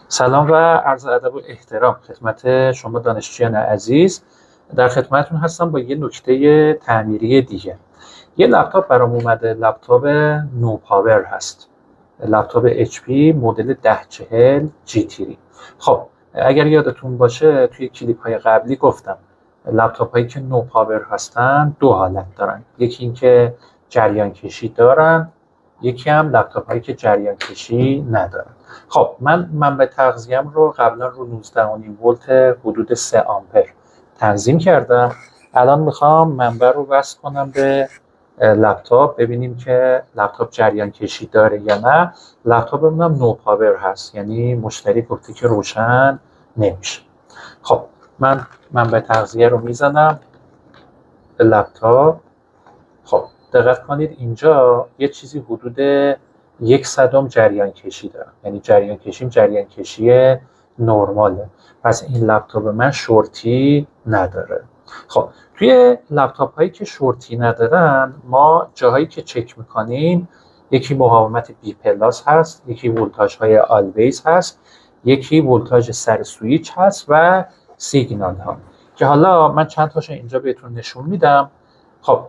سلام و عرض ادب و احترام خدمت شما دانشجویان عزیز. در خدمتتون هستم با یه نکته تعمیری دیگه. یه لپتاپ برام اومده، لپتاپ نو پاور هست، لپتاپ HP مدل 1040 GT. خب اگر یادتون باشه توی کلیپ های قبلی گفتم لپتاپ هایی که نو پاور هستن دو حالت دارن، یکی اینکه جریان کشی دارن، یکی هم لپتاپ هایی که جریان کشی ندارن. خب من منبع تغذیه‌ام رو قبلا رو 19.5 ولت حدود 3 آمپر تنظیم کردم. الان میخوام منبع رو وصل کنم به لپتاپ، ببینیم که لپتاپ جریان کشی داره یا نه. لپتاپمون هم نو پاور هست، یعنی مشتری گفته که روشن نمیشه. خب من منبع تغذیه رو میزنم به لپتاپ. خب دقت کنید اینجا یه چیزی حدود 1/100 جریان کشی دارم، یعنی جریان کشیم جریان کشی نرماله، پس این لپتاپ من شورتی نداره. خب توی لپتاپ هایی که شورتی ندارن ما جاهایی که چک میکنیم، یکی مقاومت بی پلاس هست، یکی ولتاژ های آلویز هست، یکی ولتاژ سر سویچ هست و سیگنال ها که حالا من چند تاشو اینجا بهتون نشون میدم. خب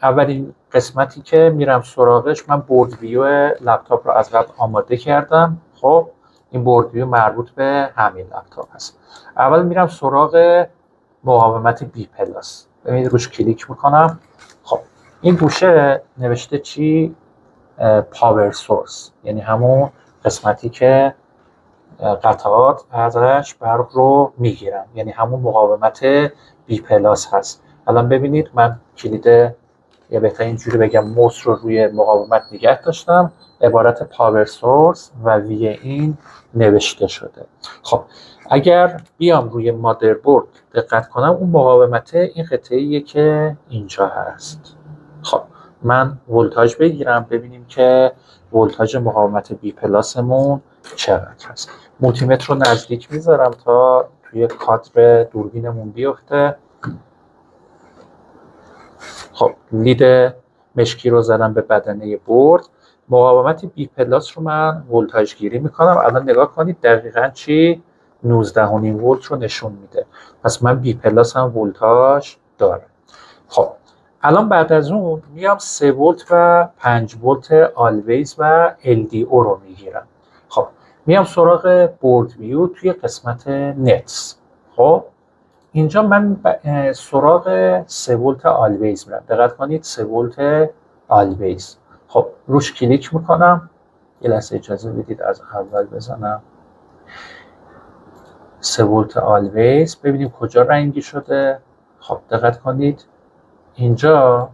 اولین قسمتی که میرم سراغش، من بورد ویو لپتاپ رو از قبل آماده کردم. خب این بورد ویو مربوط به همین لپتاپ هست. اول میرم سراغ مقاومت بی پلاس، ببینید روش کلیک میکنم. خب این گوشه نوشته چی؟ پاور سورس، یعنی همون قسمتی که قطعات ازش برق رو میگیرن، یعنی همون مقاومت بی پلاس هست. الان ببینید من کلید، یا بهتر اینجوری بگم، موس رو روی مقاومت نگه داشتم، عبارت پاور سورس و وی این نوشته شده. خب اگر بیام روی مادربرد دقت کنم، اون مقاومت این قطعه‌ایه که اینجا هست. خب من ولتاژ بگیرم ببینیم که ولتاژ مقاومت بی پلاسمون چقدر هست. مولتیمتر رو نزدیک میذارم تا توی کادر دوربینمون بیفته. خب لید مشکی رو زدم به بدنه برد. مقاومت بی پلاس رو من ولتاژ گیری میکنم. الان نگاه کنید دقیقاً چی 19.5 ولت رو نشون میده، پس من بی پلاس هم ولتاژ دارم. خب الان بعد از اون میام 3 ولت و 5 ولت آلویز و LDO رو میگیرم. خب میام سراغ بورد ویو توی قسمت نتس. خب اینجا من سراغ 3 ولت آلویز میرم. دقت کنید 3 ولت آلویز. خب روش کلیک میکنم. یه لحظه اجازه بدید از اول بزنم 3 ولت آلویز، ببینیم کجا رنگی شده. خب دقت کنید اینجا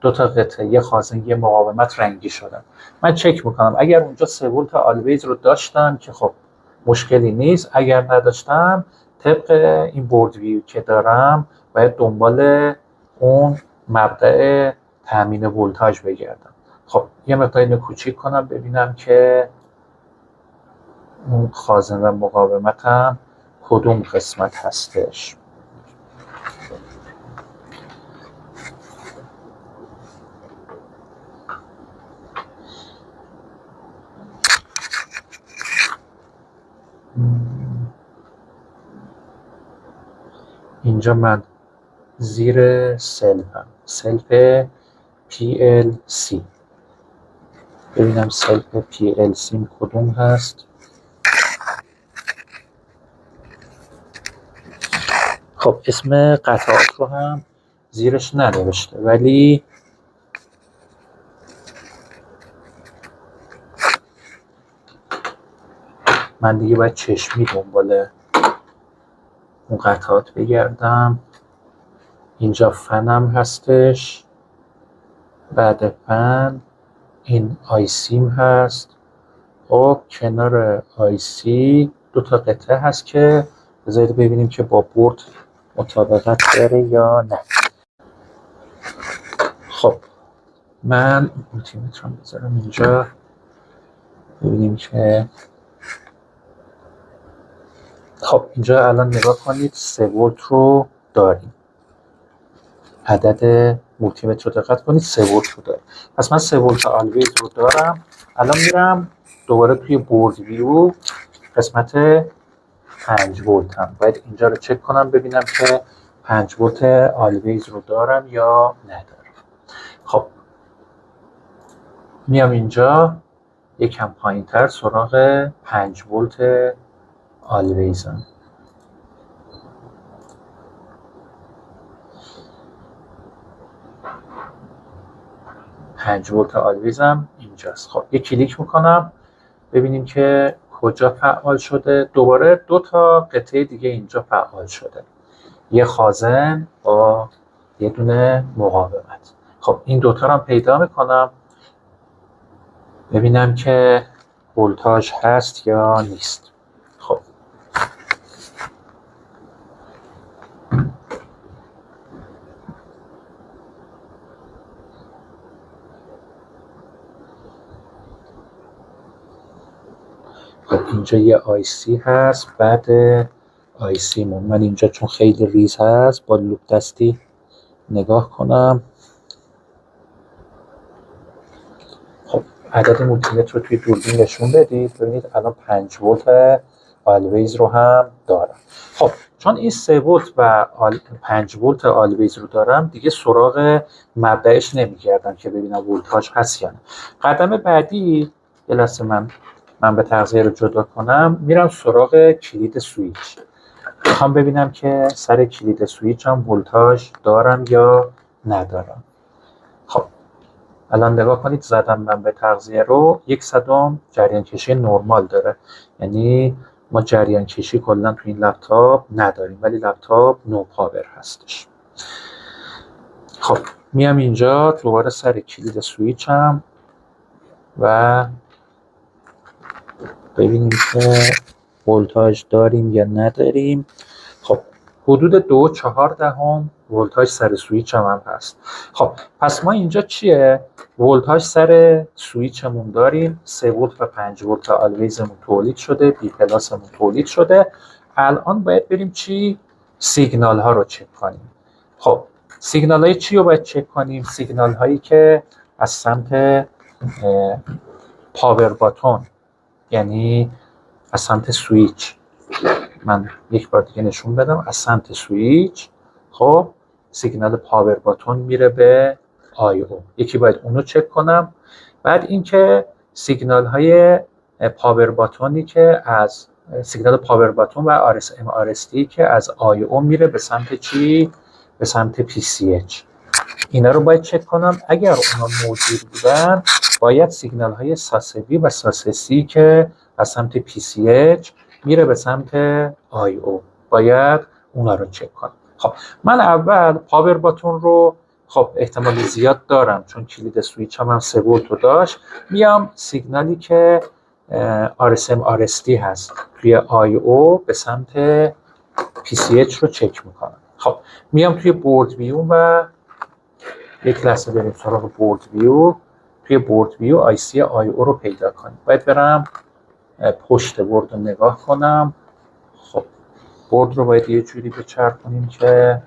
دو تا قطعه، یه خازن یه مقاومت رنگی شدن. من چک میکنم اگر اونجا 3 ولت آلویز رو داشتم که خب مشکلی نیست، اگر نداشتم طبق این بورد ویو که دارم باید دنبال اون مبدأ تامین ولتاژ بگردم. خب یه مقدار اینو کوچیک کنم ببینم که اون خازن و مقاومتم کدوم قسمت هستش. اینجا من زیر سلف PLC، ببینم سلف PLC کدوم هست. خب اسم قطعات رو هم زیرش ننوشته، ولی من دیگه باید چشمی دنبال اون قطعات بگردم. اینجا فنم هستش، بعد فن این آیسیم هست. خب کنار آیسی دو تا قطعه هست که بذارید ببینیم که با بورد مطابقت داره یا نه. خب من مولتیمترم بذارم اینجا ببینیم که خب اینجا الان نگاه کنید 3 ولت رو داریم، عدد مولتیمتر رو دقت کنید 3 ولت رو داریم، پس من 3 ولت آلویز رو دارم. الان میرم دوباره توی بورد ویو قسمت 5 ولت هم باید اینجا رو چک کنم ببینم که 5 ولت آلویز رو دارم یا ندارم. خب میام اینجا یکم پایین تر سراغ 5 ولت آلویزم. 5 ولت آلویزم اینجاست. خب یک کلیک میکنم ببینیم که کجا فعال شده. دوباره 2 تا قطعه دیگه اینجا فعال شده، یه خازن با یه دونه مقاومت. خب این دوتا رو هم پیدا میکنم ببینم که ولتاژ هست یا نیست. خب اینجا یه آیسی هست. بعد آیسی من اینجا چون خیلی ریز هست با لوپ دستی نگاه کنم. خب عدد مولتیمتر رو توی دوربین نشون بدید ببینید الان 5 ولت آلویز رو هم دارم. خب چون این 3 ولت و 5 ولت آلویز رو دارم دیگه سراغ مبدأش نمیگردم که ببینم ولتاژ هست یا نه. قدم بعدی یه لحظه من به تغذیه رو جدا کنم، میرم سراغ کلید سویچ. میخوام ببینم که سر کلید سویچ هم ولتاژ دارم یا ندارم. خب الان نگاه کنید زدم من به تغذیه رو 1/100 جریان کشی نرمال داره، یعنی ما جریان کشی کلا تو این لپتاپ نداریم ولی لپتاپ نو پاور هستش. خب میام اینجا دوباره سر کلید سویچم و ببینیم که ولتاژ داریم یا نداریم. خب حدود 2.4 ولتاژ سر سویچ هم هست. خب پس ما اینجا چیه؟ ولتاژ سر سویچمون داریم، 3 ولت و 5 ولت آلویزمون تولید شده، بی پلاسمون تولید شده. الان باید بریم چی؟ سیگنال ها رو چک کنیم. خب سیگنال های چی رو باید چک کنیم؟ سیگنال هایی که از سمت پاور باتون، یعنی از سمت سویچ، من یک بار دیگه نشون بدم، از سمت سویچ خب سیگنال پاور باتون میره به آی او، یکی باید اونو چک کنم. بعد اینکه سیگنال های پاور باتونی که از سیگنال پاور باتون و RSM RST که از آی او میره به سمت چی؟ به سمت PCH. اینا رو باید چک کنم. اگر اونا موجود بودن باید سیگنال های ساس بی و ساس سی که از سمت PCH میره به سمت آی او باید اونا رو چک کنم. خب من اول پاور باتون رو خب احتمال زیاد دارم چون کلید سویچ هم 3 ولت رو داشت. میام سیگنالی که RSM RST هست توی آی او به سمت PCH رو چک میکنم. خب میام توی بورد ویو و یک لحظه بریم سراغ بورد ویو. توی بورد ویو آی سی آی او رو پیدا کنیم. باید برم پشت بورد رو نگاه کنم. خب بورد رو باید یه جوری بچرخونیم که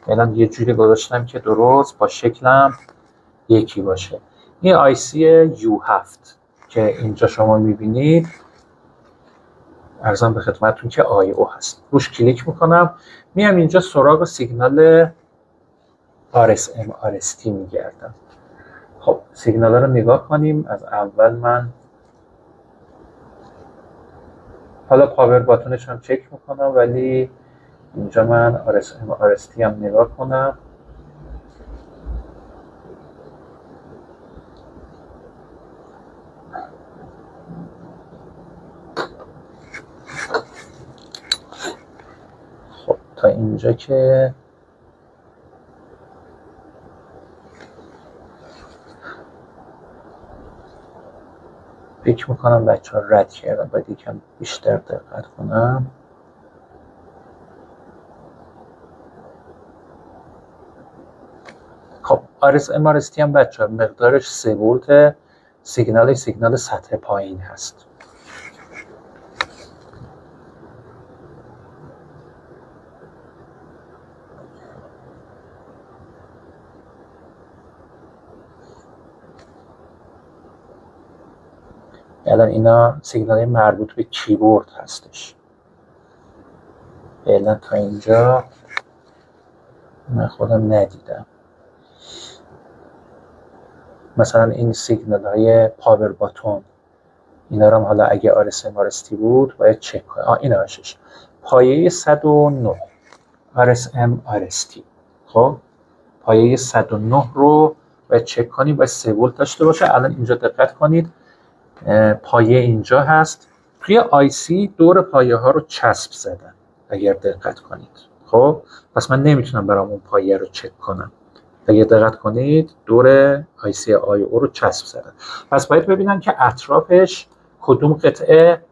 الان یه جوری گذاشتم که درست با شکلم یکی باشه. این آی سی یو 7 که اینجا شما میبینید عرضم به خدمتتون که آی او هست. روش کلیک میکنم میام اینجا سراغ سیگنال RSM RST میگردم. خب سیگنال ها رو نگاه کنیم. از اول من حالا پاور باتونش هم چک میکنم ولی اینجا من RSM RST هم نگاه کنم. خب تا اینجا که فکر میکنم بچه ها رد کردم، باید یکم بیشتر دقت کنم. خب RSM RST هم بچه ها مقدارش 3 ولت، سیگنال سطح پایین هست. الان اینا سیگنال مربوط به کیبورد هستش. فعلا تا اینجا من خودم ندیدم. مثلا این سیگنال های پاور باتون، اینا رو هم حالا اگه RSM RST بود باید چک کنم. این هاشش پایه 109 RSM RST. خب پایه 109 رو باید چک کنید، باید 3 ولت داشته باشه. الان اینجا دقت کنید، پایه اینجا هست. توی آیسی دور پایه ها رو چسب زدن اگر دقت کنید. خب پس من نمیتونم برام اون پایه رو چک کنم. اگر دقت کنید دور آیسی آی او رو چسب زدن. پس باید ببینم که اطرافش کدوم قطعه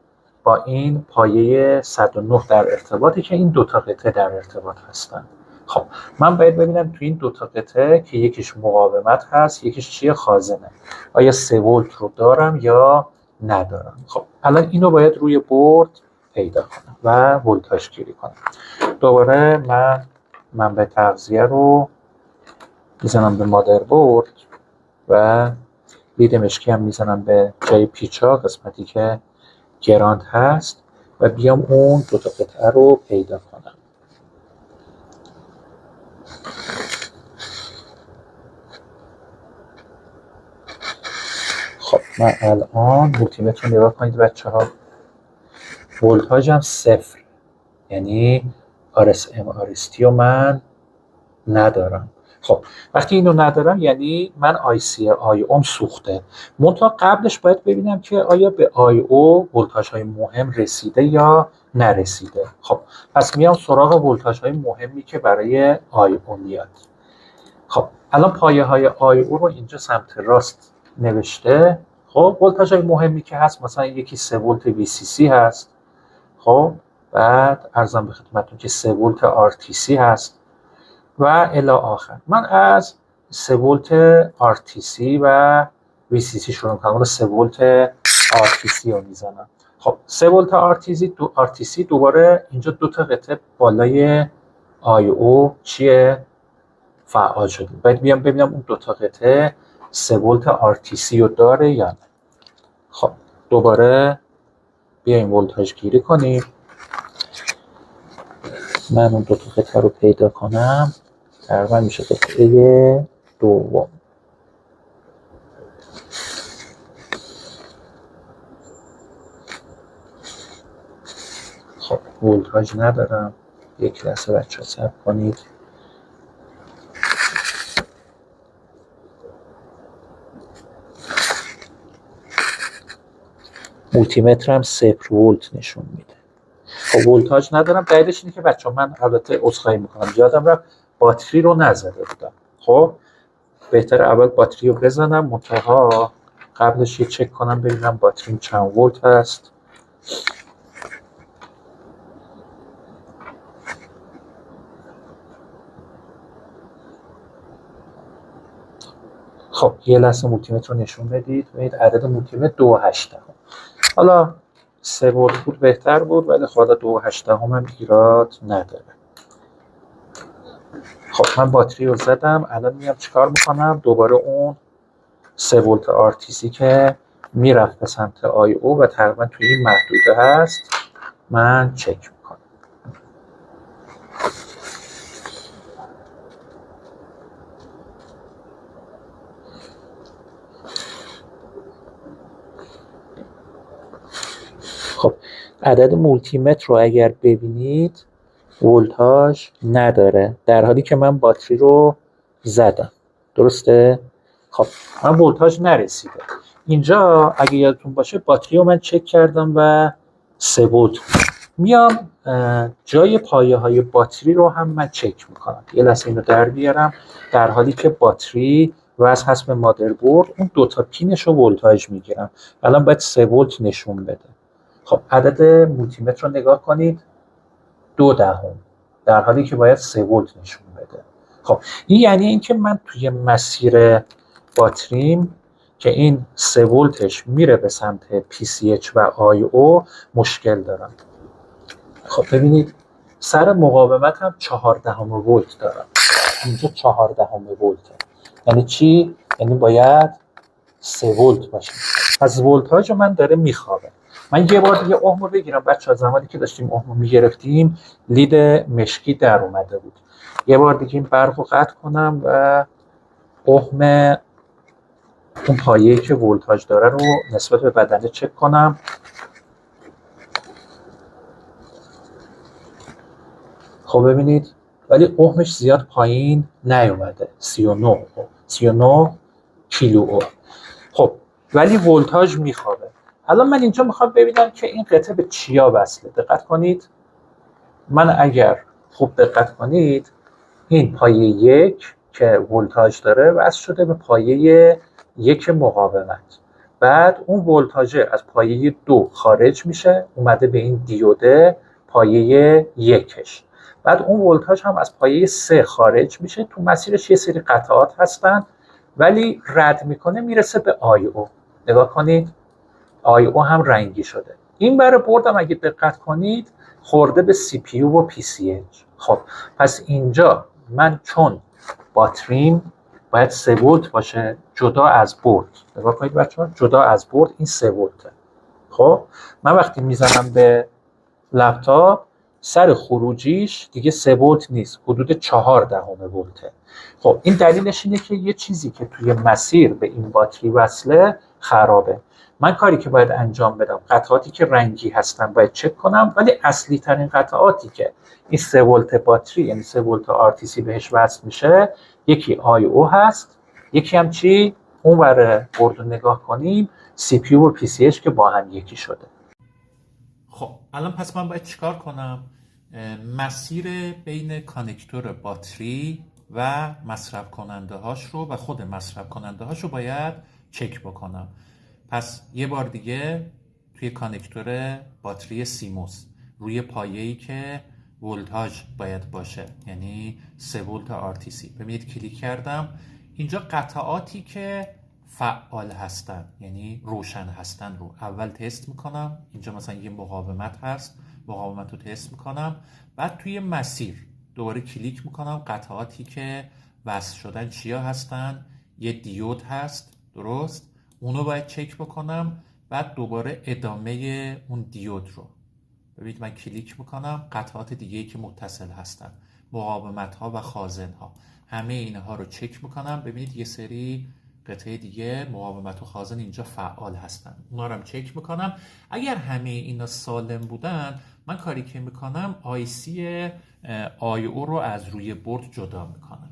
با این پایه 109 در ارتباطی که این دوتا قطعه در ارتباط هستن. خب من باید ببینم توی این دوتا قطعه که یکیش مقاومت هست یکیش چیه؟ خازنه. آیا 3 ولت رو دارم یا ندارم؟ خب الان اینو باید روی بورد پیدا کنم و ولتاژ گیری کنم. دوباره من منبع تغذیه رو میزنم به مادربرد و لید مشکی هم میزنم به جای پیچا، قسمتی که گراند هست، و بیام اون دوتا قطعه رو پیدا کنم. خب من الان مولتیمتر رو نگاه کنید بچه ها، ولتاژ هم 0، یعنی RSM RST رو من ندارم. خب وقتی اینو ندارم یعنی من آیسی آی اوم سوخته. منتها قبلش باید ببینم که آیا به آی او ولتاژ های مهم رسیده یا نرسیده. خب پس میام سراغ ولتاژ های مهمی که برای آی او میاد. خب الان پایه های آی او رو اینجا سمت راست نوشته. خب ولتاژ های مهمی که هست مثلا یکی 3 ولت وی سی سی هست. خب بعد عرضم به خدمتتون که 3 ولت آر تی سی هست و الی آخر. من از 3 ولت RTC و VCC شروع می‌کنم. 3 ولت RTC رو میزنم. خب 3 ولت RTC دوباره اینجا دو تا قطعه بالای IO چیه؟ فعال شده. باید بیام ببینم اون دو تا قطعه 3 ولت RTC رو داره یا نه. خب دوباره بیایم ولتاژ گیری کنیم. من اون دو تا قطعه رو پیدا کنم. تقریبا میشه قطعه دوم. خب ولتاژ ندارم، یک لحظه بچه ها صبر کنید. مولتیمترم 0 ولت نشون میده. خب ولتاژ ندارم، دلیلش اینه که بچه ها من البته عذرخواهی میکنم یادم رفت باتری رو نزده بودم. خب بهتر اول باتری رو بزنم، منتها قبلش یه چک کنم ببینم باتریم چند ولت هست. خب یه لحظه مولتیمتر رو نشون بدید. ببینید عدد مولتیمتر 2.8. حالا 3 ولت بود بهتر بود، ولی خدا 2.8 هم ایراد نداره. خب من باتری رو زدم، الان میام چیکار میکنم؟ دوباره اون 3 ولت RTC که میرفت به سمت آی او و تقریبا توی این محدوده هست من چک میکنم. خب عدد مولتیمتر رو اگر ببینید ولتاژ نداره، در حالی که من باتری رو زدم. درسته؟ خب من ولتاژ نرسیده. اینجا اگه یادتون باشه باتری رو من چک کردم و 3 ولت. میام جای پایه های باتری رو هم من چک میکنم. یه لحظه اینو در بیارم، در حالی که باتری وصل هست به مادربرد اون دوتا پینش رو ولتاژ میگیرم. الان باید 3 ولت نشون بده. خب عدد مولتیمتر رو نگاه کنید 0.2، در حالی که باید 3 ولت نشون بده. خب این یعنی اینکه من توی مسیر باتریم که این 3 ولتش میره به سمت PCH و IO مشکل دارم. خب ببینید سر مقاومت هم 0.4 ولت دارم. اینجا 0.4 ولته. یعنی چی؟ یعنی باید 3 ولت باشه. پس ولتاژ من داره میخوابه. من یه بار دیگه اهم رو بگیرم بچه‌ها، زمانی که داشتیم اهم رو میگرفتیم لید مشکی در اومده بود. یه بار دیگه این برق رو قطع کنم و اهم اون پایه‌ای که ولتاژ داره رو نسبت به بدنه چک کنم. خب ببینید ولی ohmش زیاد پایین نیومده، 39 کیلو اوم. خب ولی ولتاژ میخوابه. الان من اینجا میخوام ببینم که این قطعه به چیا وصله. دقت کنید، من اگر خوب دقت کنید این پایه 1 که ولتاژ داره وصل شده به پایه 1 مقاومت، بعد اون ولتاژ از پایه 2 خارج میشه اومده به این دیوده پایه 1ش، بعد اون ولتاژ هم از پایه 3 خارج میشه، تو مسیرش یه سری قطعات هستن ولی رد میکنه میرسه به آی او. نگاه کنید آی او هم رنگی شده. این برای بردم اگه دقت کنید خورده به سی پی یو و پی سی اچ. خب پس اینجا من چون باتریم باید 3 ولت باشه جدا از برد. نگاه کنید بچه‌ها، جدا از برد این 3 ولته. خب من وقتی میزنم به لپتاپ سر خروجیش دیگه 3 ولت نیست، حدود 4 دهم ولته. خب این دلیلش اینه که یه چیزی که توی مسیر به این باتری وصله خرابه. من کاری که باید انجام بدم قطعاتی که رنگی هستن باید چک کنم، ولی اصلی ترین قطعاتی که این 3 ولت باتری یعنی 3 ولت RTC بهش وصل میشه، یکی آی او هست، یکی هم چی اون ور برد نگاه کنیم سی پی یو و پی سی اچ که با هم یکی شده. خب الان پس من باید چیکار کنم؟ مسیر بین کانکتور باتری و مصرف کننده هاش رو و خود مصرف کننده هاش رو باید چک بکنم. پس یه بار دیگه توی کانکتور باتری سیموس روی پایه‌ای که ولتاژ باید باشه یعنی 3 ولت RTC ببینید کلیک کردم، اینجا قطعاتی که فعال هستن یعنی روشن هستن رو اول تست میکنم. اینجا مثلا یه مقاومت هست، مقاومت رو تست میکنم، بعد توی مسیر دوباره کلیک میکنم قطعاتی که وصل شدن چیا هستن، یه دیود هست درست، اونو باید چک بکنم، بعد دوباره ادامه اون دیود رو ببینید من کلیک میکنم، قطعات دیگه‌ای که متصل هستن، مقاومت ها و خازن ها، همه اینها رو چک میکنم. ببینید یه سری قطعه دیگه مقاومت و خازن اینجا فعال هستن، اونا رو هم چک میکنم. اگر همه اینا سالم بودن من کاری که میکنم آیسی آی او رو از روی برد جدا میکنم.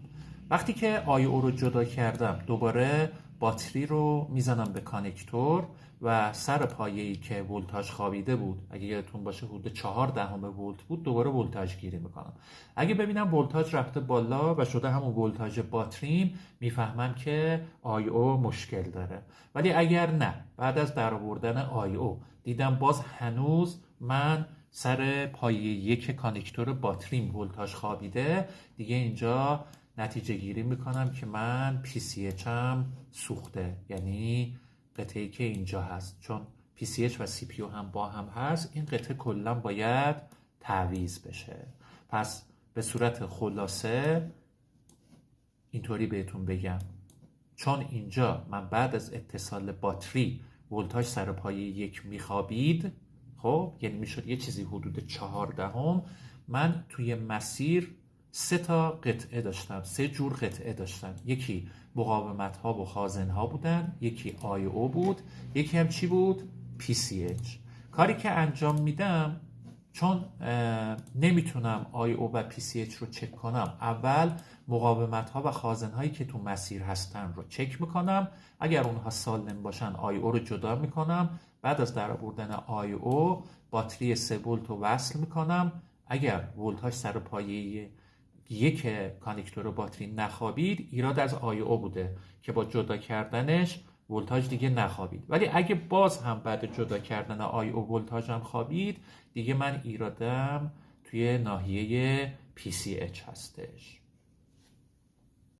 وقتی که آی او رو جدا کردم دوباره باتری رو میزنم به کانکتور و سر پایه‌ای که ولتاژ خوابیده بود اگه یادتون باشه حدود 4 دهم ولت بود دوباره ولتاژ گیری میکنم. اگه ببینم ولتاژ رفته بالا و شده همون ولتاژ باتریم میفهمم که آی او مشکل داره. ولی اگر نه بعد از درآوردن آی او دیدم باز هنوز من سر پایه 1 کانکتور باتریم ولتاژ خوابیده، دیگه اینجا نتیجه گیری میکنم که من PCH هم سوخته، یعنی قطعه‌ای که اینجا هست چون PCH و CPU هم با هم هست این قطعه کلا باید تعویض بشه. پس به صورت خلاصه اینطوری بهتون بگم، چون اینجا من بعد از اتصال باتری ولتاژ سر پایه 1 میخوابید، خب یعنی میشد یه چیزی حدود 4 دهم، من توی مسیر 3 تا قطعه داشتم، 3 جور قطعه داشتم، یکی مقاومت ها و خازن ها بودن، یکی آی او بود، یکی هم چی بود؟ PCH. کاری که انجام میدم چون نمیتونم آی او و PCH رو چک کنم، اول مقاومت ها و خازن هایی که تو مسیر هستن رو چک میکنم، اگر اونها سالم باشن آی او رو جدا میکنم، بعد از درآوردن آی او باتری 3 ولت رو وصل میکنم. اگر ولتاژ سر پایه 1 کانکتور باتری نخوابید ایراد از آی او بوده که با جدا کردنش ولتاژ دیگه نخوابید، ولی اگه باز هم بعد جدا کردن آی او ولتاژ هم خوابید دیگه من ایرادم توی ناحیه PCH هستش.